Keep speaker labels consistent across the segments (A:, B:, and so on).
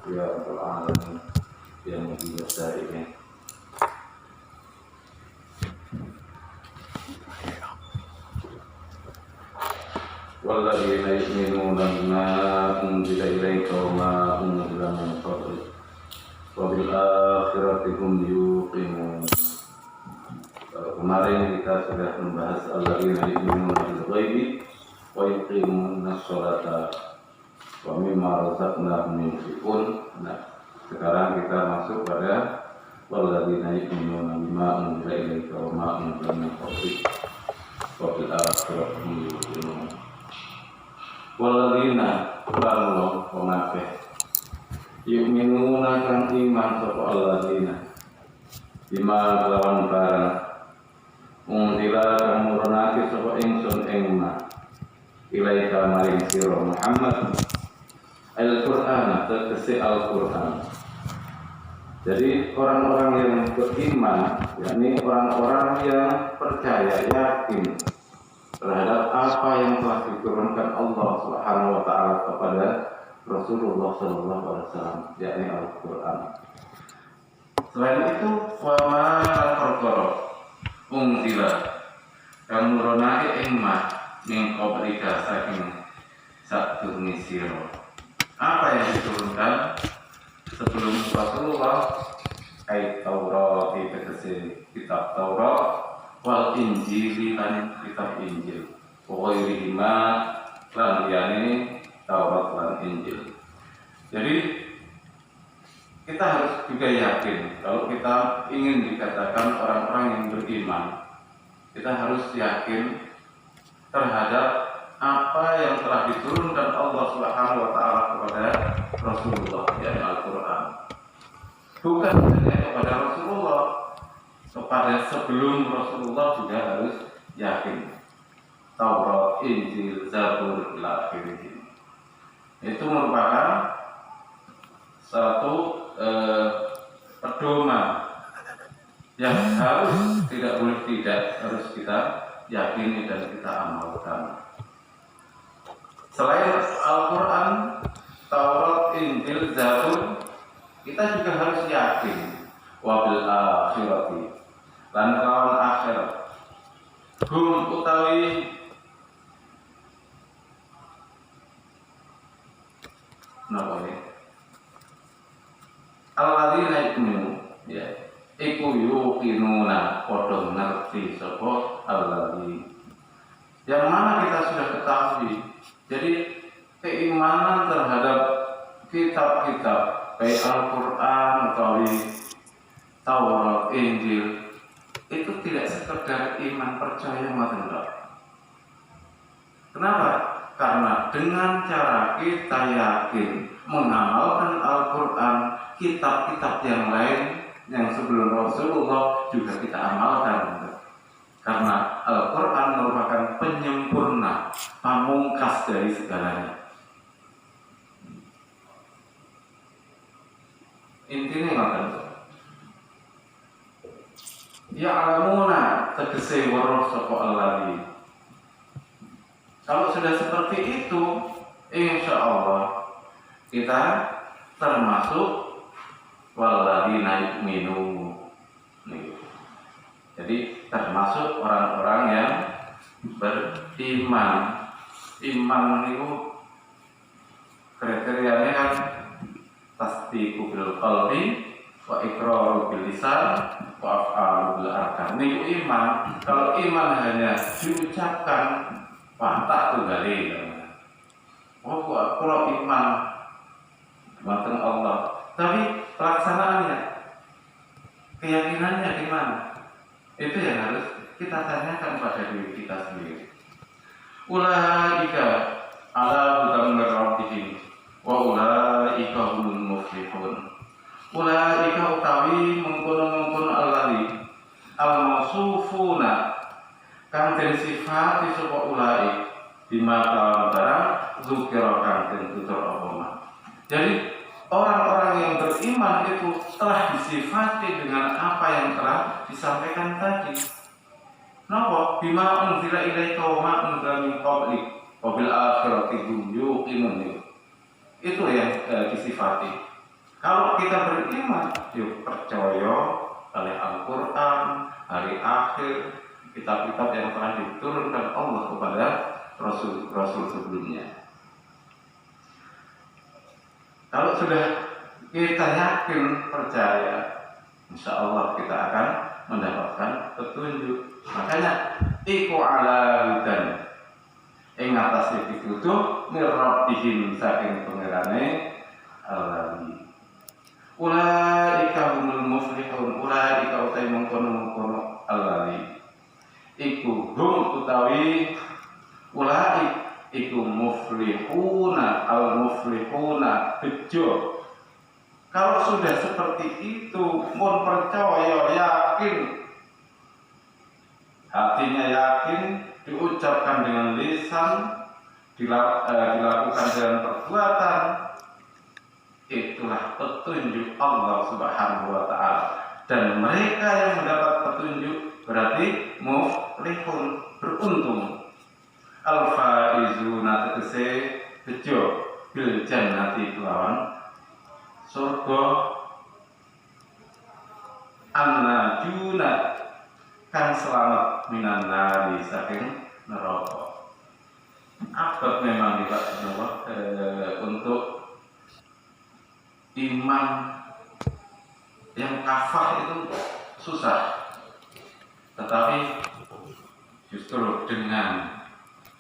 A: Ya Rabbal Alamin, Ya Muhyi Syari'in. Walladzina yu'minuna bima unzila ilaika wa ma unzila min qablik wa bil akhirati hum yuqinun. Kalau kemarin kita sudah membahas alladzina yu'minuna bil ghaibi wa yuqimuna sholata wa mimma razaqnahum yunfiqun. Nah, sekarang kita masuk pada walladzina yu'minuna bima unzila ilaika wa ma unzila min qablik wa bil akhirati hum yuqinun. Walladzina lan pengakeh yu'minuna kang iman sapa alladzina bima lawan barang unzila kang nurunake sapa ingsun ing ma ilaika maring sira Muhammad Al-Qur'an, tegese Al-Qur'an. Jadi orang-orang yang beriman, yakni orang-orang yang percaya, yakin terhadap apa yang telah diturunkan Allah Subhanahu wa taala kepada Rasulullah sallallahu alaihi wasallam, yakni Al-Qur'an. Selain itu, wa ma perkara unzila kang nurunake ing ma ning qablika saking sadurunge sira. Apa yang diturunkan sebelum Rasulullah, ayat Taurat, tegese kitab Taurat, wal Injil lan kitab Injil, pokoknya lima lan liyane Taurat lan Injil. Jadi kita harus juga yakin kalau kita ingin dikatakan orang-orang yang beriman, kita harus yakin terhadap apa yang telah diturunkan Allah Subhanahu wa taala kepada Rasulullah, yakni Al-Qur'an. Bukan hanya kepada Rasulullah, kepada sebelum Rasulullah juga harus yakin. Taurat, Injil, Zabur, ila akhirih. Itu merupakan satu pedoman yang harus tidak boleh tidak harus kita yakini dan kita amalkan. Selain Al-Quran, Taurat, Injil, Zabur, kita juga harus yakin wabil akhirati lan kawan akhirat. Hum utawi napa ini? Alladzina yu'minu, ya, iku yuqinuna, padha ngerti sapa alladzi. Yang mana kita sudah ketahui. Jadi keimanan terhadap kitab-kitab baik Al-Quran atau Taurat, Injil itu tidak sekedar iman percaya maten. Kenapa? Karena dengan cara kita yakin mengamalkan Al-Quran, kitab-kitab yang lain yang sebelum Rasulullah juga kita amalkan. Karena Al-Quran merupakan penyempurna, pamungkas dari segalanya. Intinya ngapain? Ya alamuna tegese weruh sapa alladzi. Kalau sudah seperti itu, insya Allah kita termasuk walladzina yu'minu. Jadi termasuk orang-orang yang beriman. Iman itu kriterianya kan tasdiqu bil qalbi wa iqraru bil lisan wa af'alu bil arkan. Niku iman. Kalau iman hanya diucapkan tak tunggali. Oh, kalau iman wonten Allah, tapi pelaksanaannya, keyakinannya gimana? Itu yang harus kita tanyakan pada diri kita sendiri. Ulaika ala hudan min rabbihim wa ulaika humul muflihun. Ulaika utawi mengkono-mengkono alladzi al-mausufuna kang den sifati sapa ulaik bima barang zukira kang den tutur apa. Jadi orang-orang yang beriman itu telah disifati dengan apa yang telah disampaikan tadi. Napa? Bima unzila ilaika wa ma unzila min qablik wa bil akhirati hum yuqinun. Itu yang disifati. Kalau kita beriman, yuk percaya oleh Al-Quran, hari akhir, kitab-kitab yang telah diturunkan Allah kepada Rasul-Rasul sebelumnya. Kalau sudah kita yakin, percaya, insya Allah kita akan mendapatkan petunjuk. Makanya iku ala hudan ing atase pitutuh mirrabbihim saking pangerane alamin. Ulaika humul muflihun, ulaika utai mengkono-mengkono alamin. Iku hum utawi ulaik iku muflihuna al-muflihuna bejo. Kalau sudah seperti itu, mun percaya, yakin, hatinya yakin, diucapkan dengan lisan, dilakukan dengan perbuatan, itulah petunjuk Allah Subhanahu wa Ta'ala. Dan mereka yang mendapat petunjuk berarti muflihun, beruntung. Al-faizuna tegese bejo bil jannati kelawan surga, an-najuna kan selamat minan nari saking neraka. Abad memang untuk iman yang kafah itu susah, tetapi justru dengan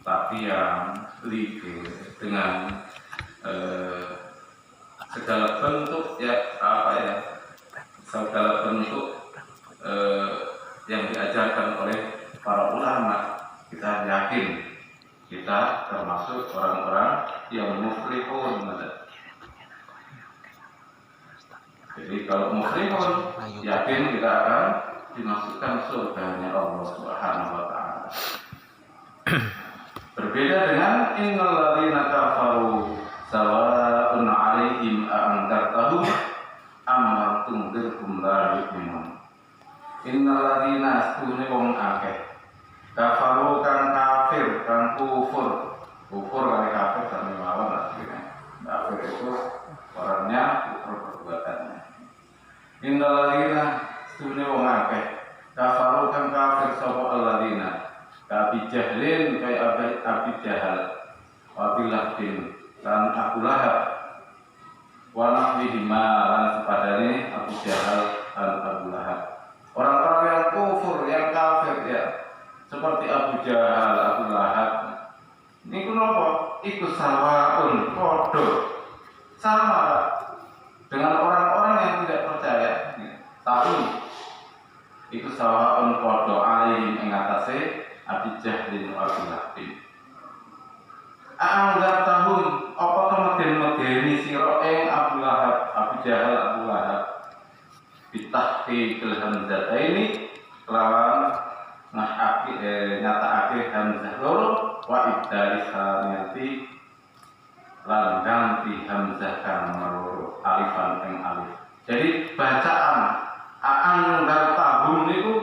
A: latihan, zikir, dengan segala bentuk segala bentuk yang diajarkan oleh para ulama, kita yakin kita termasuk orang-orang yang muflihun. Jadi kalau muflihun, yakin kita akan dimasukkan surganya Allah Subhanahu wa Ta'ala. Berbeda dengan innal ladzina kafaru sawa'un 'alaihim a'anzartahum am lam tunzirhum la yu'minun. Innal ladzina astune wong akeh kafaru kang kafir, kang kufur kali kafir sami mawon artinya. Kafir itu orangnya, kufur perbuatannya. Innal ladzina astune wong akeh kafaru kang kafir sapa alladzina Abi Jahlin kaya Abi Jahal, Abi Lahdin dan Abu Lahab, wa nahwihima lan sepadane Abu Jahal dan Abu Lahab. Orang-orang yang kufur, yang kafir ya, seperti Abu Jahal, Abu Lahab. Niku napa? Iku sawaun padha. Sama dengan orang-orang yang tidak percaya. Tapi iku sawaun padha alaihim ing atase Abi Jahlin wa Abi Lahdin. A'anggap tahun apa to meden-medeni sira ing Abu Lahab, Abu Jahal, Abu Lahab. Bitahqiqil hamzataini lawan nyatakake hamzah loro wa ibdal saniyati lan ganti hamzah kang loro alifan ing alif. Jadi bacaan a'anggap tahun itu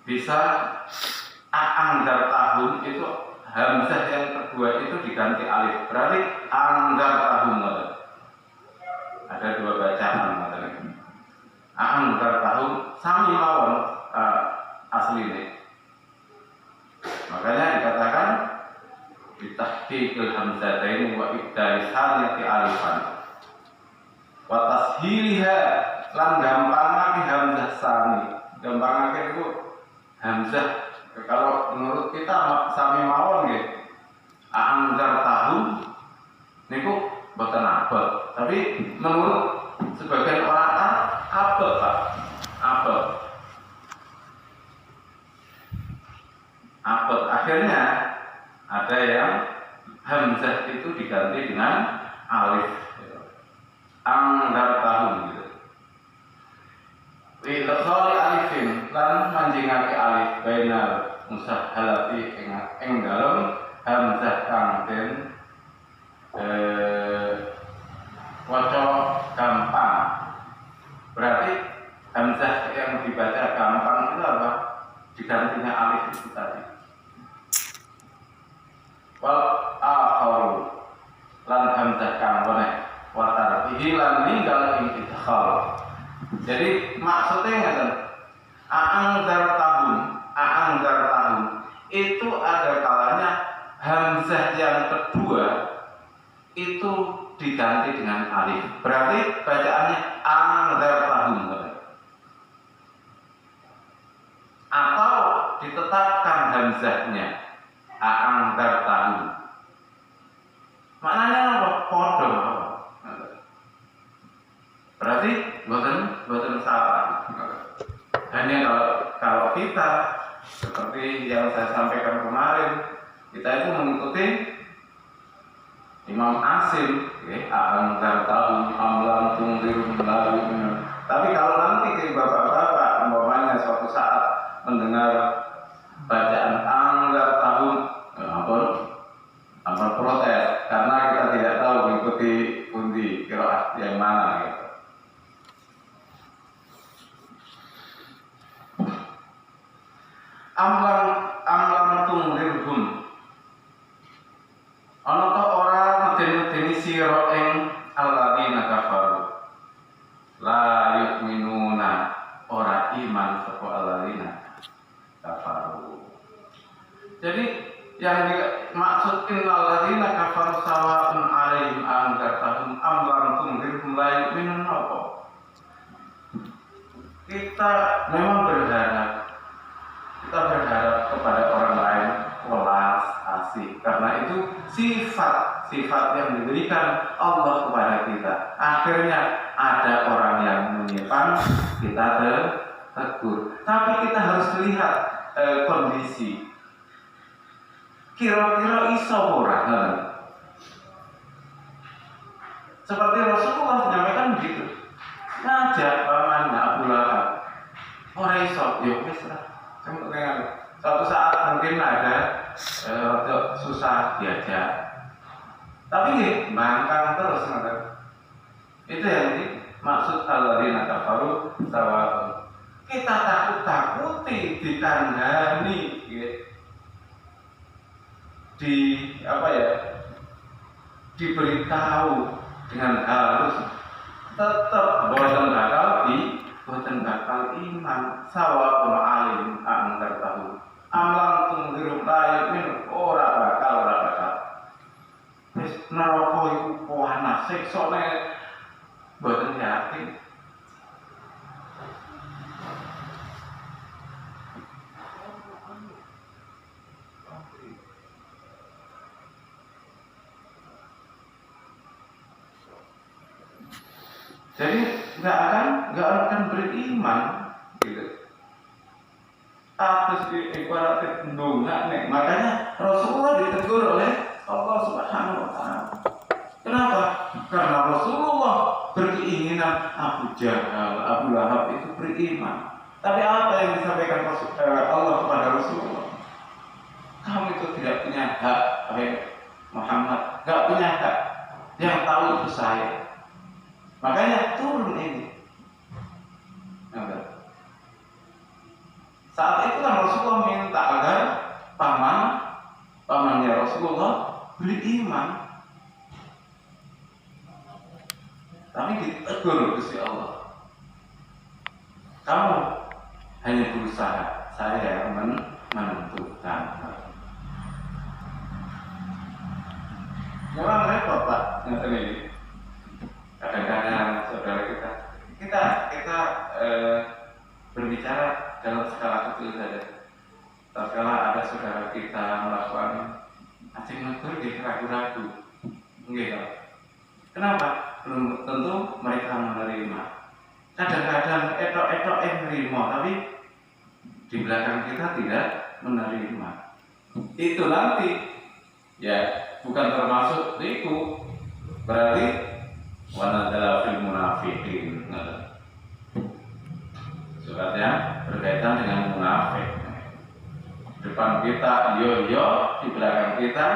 A: bisa a'anggap tahun itu hamzah yang kedua itu diganti alif, berarti anggar tahun. Ada dua bacaan materi. Anggar tahun sami mawon asline. Makanya dikatakan bitahqiqil hamzataini wa ibdal saniyati alifan. Wa tashiliha lan gampangake hamzah sani. Gampangake itu hamzah. Kalau menurut kita sami mawon nggih. Anggar tahun niku boten abot, tapi menurut sebagian orang abot, Pak. Abot. Akhirnya ada yang hamzah itu diganti dengan alif. Anggar tahun gitu. Idkhali alifin lan manjingake alif bainal musahhalati ing dalem hamzah kang den waca gampang. Berarti hamzah yang dibaca gampang itu apa? Digantinya alif itu tadi. Wal akharu lan hamzah kang weneh wa tarkihi lan ninggal ing idkhal. Jadi maksudnya ngeten, aang dar tahun itu ada kalanya hamzah yang kedua itu diganti dengan alif. Berarti bacaannya aang dar tahun. Atau ditetapkan hamzahnya aang dar tahun. Maknanya apa? Podo. Berarti bukan salah. Hanya kalau kita seperti yang saya sampaikan kemarin, kita itu mengikuti Imam Asim, Angkar tahu amlang tungdir lalu. Tapi kalau nanti bapak-bapak umpamanya suatu saat mendengar bacaan angkar tahun, apa protes karena kita tidak tahu mengikuti undi qiraat yang mana gitu. Amlang tungdirhum. Ana ta ora medeni sira ing alladzina kafaru. La yu'minuna ora iman sapa alladzina kafaru. Jadi yang dimaksud innal ladzina kafaru sawa'un 'alaihim anzartahum am lam tunzirhum la yu'minun apa? Kita memang berharap kepada orang lain welas asih, karena itu sifat yang diberikan Allah kepada kita. Akhirnya ada orang yang menyimpan, kita tegur. Tapi kita harus lihat kondisi. Kira-kira iso ora? Seperti Rasulullah menyampaikan begitu. Ngajak pamannya Abu Lahab. Ora iso, yo wis lah. Suatu saat mungkin ada susah diajak, tapi nih bangkang terus nggak. Itu yang dimaksud alladzina kafaru sawa'un. Kita takuti dikandani, diberitahu dengan halus, tetap boten bakal iman. Sawa'un 'alaihim anzartahum am lam tunzirhum la yu'minun. Ora bakal. Wis neraka iku panas, siksane boten yakin. Jadi nggak akan beriman gitu. Atas ibaratnya ndonga nih. Makanya Rasulullah ditegur oleh Allah Subhanahu wa taala. Kenapa? Karena Rasulullah berkeinginan Abu Jahal, Abu Lahab itu beriman. Tapi apa yang disampaikan Allah kepada Rasulullah? Kamu itu tidak punya hak, Muhammad, nggak punya hak. Yang tahu itu saya. Makanya turun ini. Saat itu kan Rasulullah minta agar pamannya Rasulullah beriman. Tapi ditegur Gusti Allah. Kamu hanya berusaha, saya yang menentukan. Memang repot Pak, ngerti ini. Kadang-kadang saudara kita berbicara dalam skala kecil saja. Tatkala ada saudara kita melakukan acing negur dia ragu-ragu, enggak. Kenapa? Belum tentu mereka menerima. Kadang-kadang etok-etok menerima, tapi di belakang kita tidak menerima. Itu nanti ya bukan termasuk itu. Berarti wanadzala fil munafiqin. Suratnya berkaitan dengan munafik. Depan kita yo, di belakang kita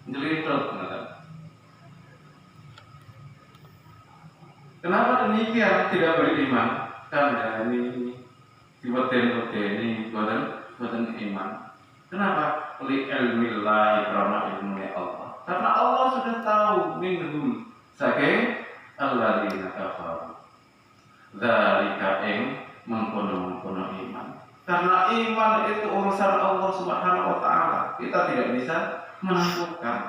A: nyelidut. Kenapa demikian tidak beriman? Karena ini diweden-wedeni boten iman. Kenapa? Li ilmillahi karena ilmunya Allah. Karena Allah sudah tahu minhum saking alladzina kafaru. Dzalika mengkono-mengkono iman. Karena iman itu urusan Allah Subhanahu wa taala. Kita tidak bisa menentukan.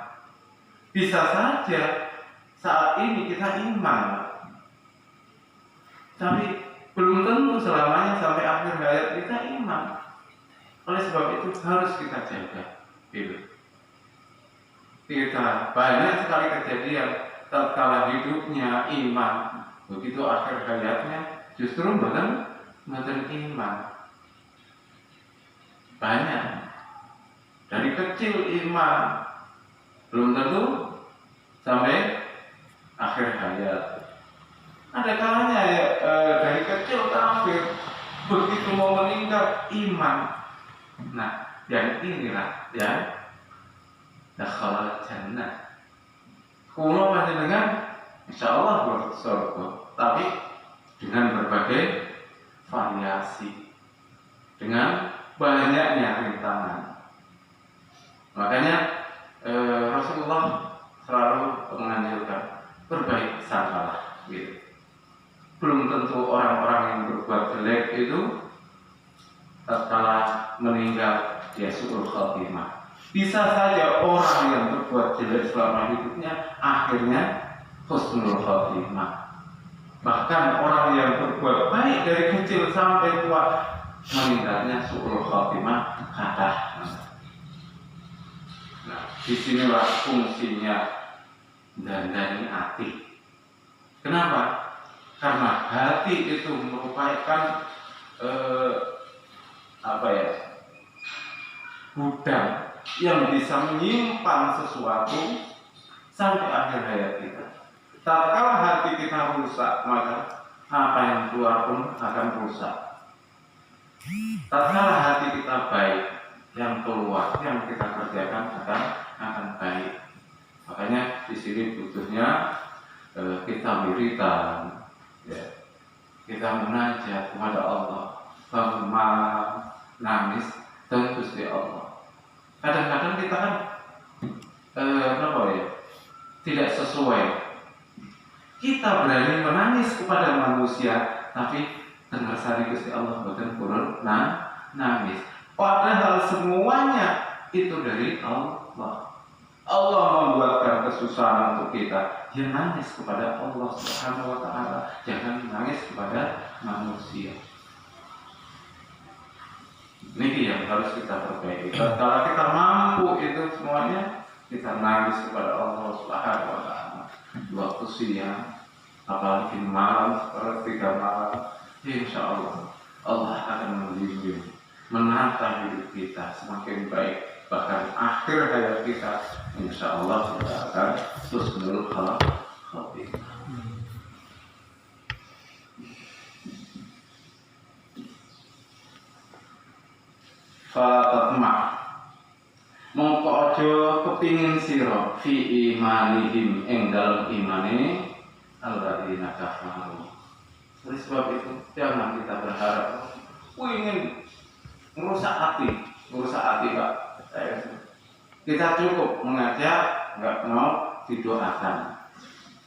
A: Bisa saja saat ini kita iman, tapi belum tentu selamanya sampai akhir hayat kita iman. Oleh sebab itu harus kita jaga. Gitu. Kita banyak sekali kejadian tatkala hidupnya iman, begitu akhir hayatnya justru bukan iman. Banyak dari kecil iman, belum tentu sampai akhir hayat. Ada kalanya dari kecil kafir, begitu mau meninggal iman. Nah, yang inilah yang dakhala jannah. Kulo panjenengan insyaallah bersurga, surga, tapi dengan berbagai variasi, dengan banyaknya rintangan. Makanya Rasulullah selalu menganjurkan berbaik sangkalah, gitu. Belum tentu orang-orang yang berbuat jelek itu tatkala meninggal dia su'ul khatimah. Bisa saja orang yang berbuat jelek selama hidupnya akhirnya husnul khatimah. Bahkan orang yang berbuat baik dari kecil sampai tua meninggalnya su'ul khatimah kadah. Nah, disinilah fungsinya dandani hati. Kenapa? Karena hati itu merupakan gudang yang bisa menyimpan sesuatu sampai akhir hayat kita. Tatkala hati kita rusak, maka apa yang keluar pun akan rusak. Tatkala hati kita baik, yang keluar, yang kita kerjakan akan baik. Makanya di sini butuhnya kita wiridan, ya. Kita munajat kepada Allah, nangis dan Gusti Allah. Kadang-kadang kita kan tidak sesuai. Kita berani menangis kepada manusia, tapi dengar sari Gusti Allah bukan kurun nangis. Padahal semuanya itu dari Allah. Allah membuatkan kesusahan untuk kita. Dia nangis kepada Allah Subhanahu wa taala, jangan nangis kepada manusia. Ini yang harus kita perbaiki. Kalau kita mampu itu semuanya, kita nangis kepada Allah Subhanahu wa taala. Waktu siang, apalagi malam, sepertiga malam, insya Allah Allah akan membimbing, menata hidup kita semakin baik. Bahkan akhir hayat kita insya Allah kita akan husnul khatimah. Fatatma mongko aja kepingin sira fi imanihim ing dalem imane alladzina kafaru. Oleh sebab itu jangan kita berharap ingin merusak hati Pak. Kita cukup mengajak, nggak mau didoakan.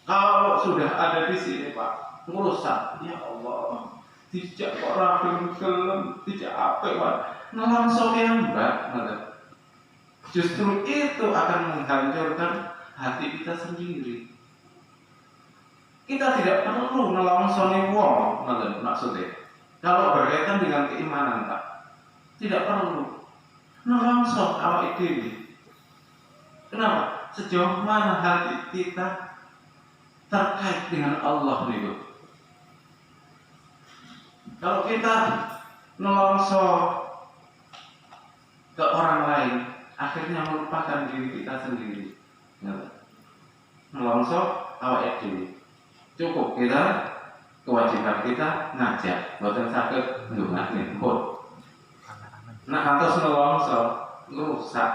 A: Kalau sudah ada di sini Pak, merusak, ya Allah, tidak orang gelem, tidak apa Pak, nelangsung yang Mbak. Justru itu akan menghancurkan hati kita sendiri. Kita tidak perlu nelangsung wong, maksudnya. Kalau berkaitan dengan keimanan Pak, tidak perlu nelangsung awak dhewe. Kenapa? Sejauh mana hati kita terkait dengan Allah nih. Kalau kita nelongso ke orang lain, akhirnya melupakan diri kita sendiri. Nelongso awak dhewe. Cukup kita kewajiban kita ngajak, boten saged ndongakne pun. Nah, atas nelongso rusak.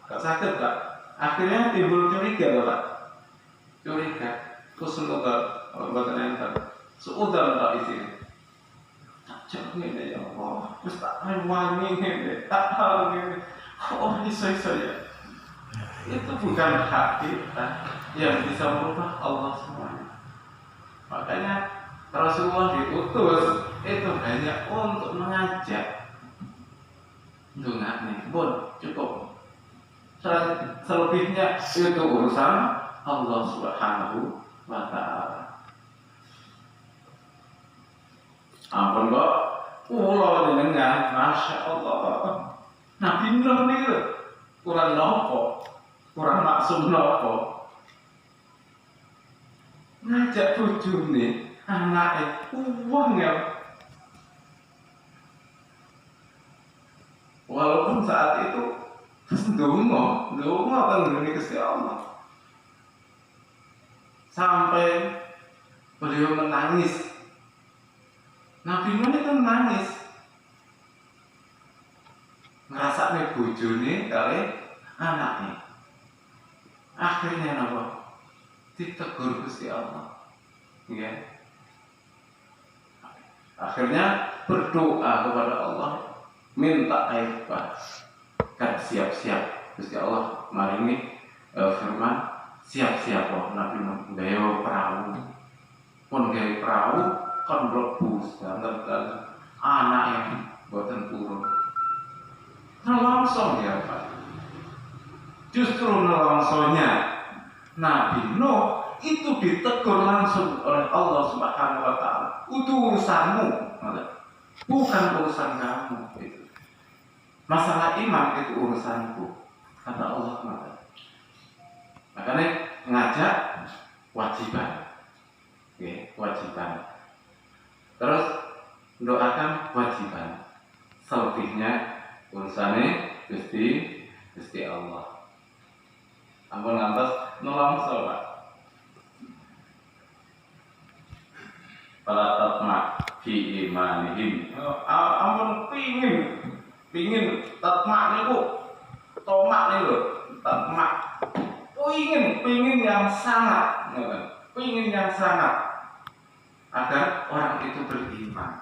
A: Gak sakit Pak. Akhirnya timbul curiga Pak. Curiga. Kusnul boten enten. Suudan Pak isine. Tak ngene ya Allah. Wis tak wangi ngene, tak hal ngene. Kok iso ya.
B: itu bukan hak kita, yang bisa merubah Allah semuanya. Makanya Rasulullah diutus itu hanya untuk mengajak. Dengar nih, bon, cukup. Selebihnya itu urusan Allah Subhanahu wa Ta'ala. Ampun kok, pulau dengan Masya Allah. Nabi Nuh nih kurang nopo, kurang maksum nopo. Ngajak bojo nih, anaknya uang ya. Walaupun saat itu ndonga tenggene Gusti Allah. Sampai beliau menangis. Nabi Nuh itu menangis. Ngrasakne bojone kali anaknya. Akhirnya napa? Ditegur Gusti Allah. Ya. Akhirnya berdoa kepada Allah, minta air kan siap-siap. Gusti Allah maringi firman, siap-siap loh Nabi Nuh gawe perahu. Pun gawe perahu kon mlebu dan anak yang boten turun. Nelongso ya Pak. Justru nelongsonya Nabi Nuh itu ditegur langsung oleh Allah Subhanahu wa Ta'ala. Itu urusanmu, bukan urusan kamu. Itu. Masalah iman itu urusanku, kata Allah. Makanya ngajak wajiban, wajiban. Terus doakan wajiban. Selebihnya urusannya Gusti Allah. Ampun ngantos nelongso Pak. Fala tatma fi imanihim. Ampun pingin tatma niku tomak niku tatma. Pingin yang sangat, pingin yang sangat agar orang itu beriman.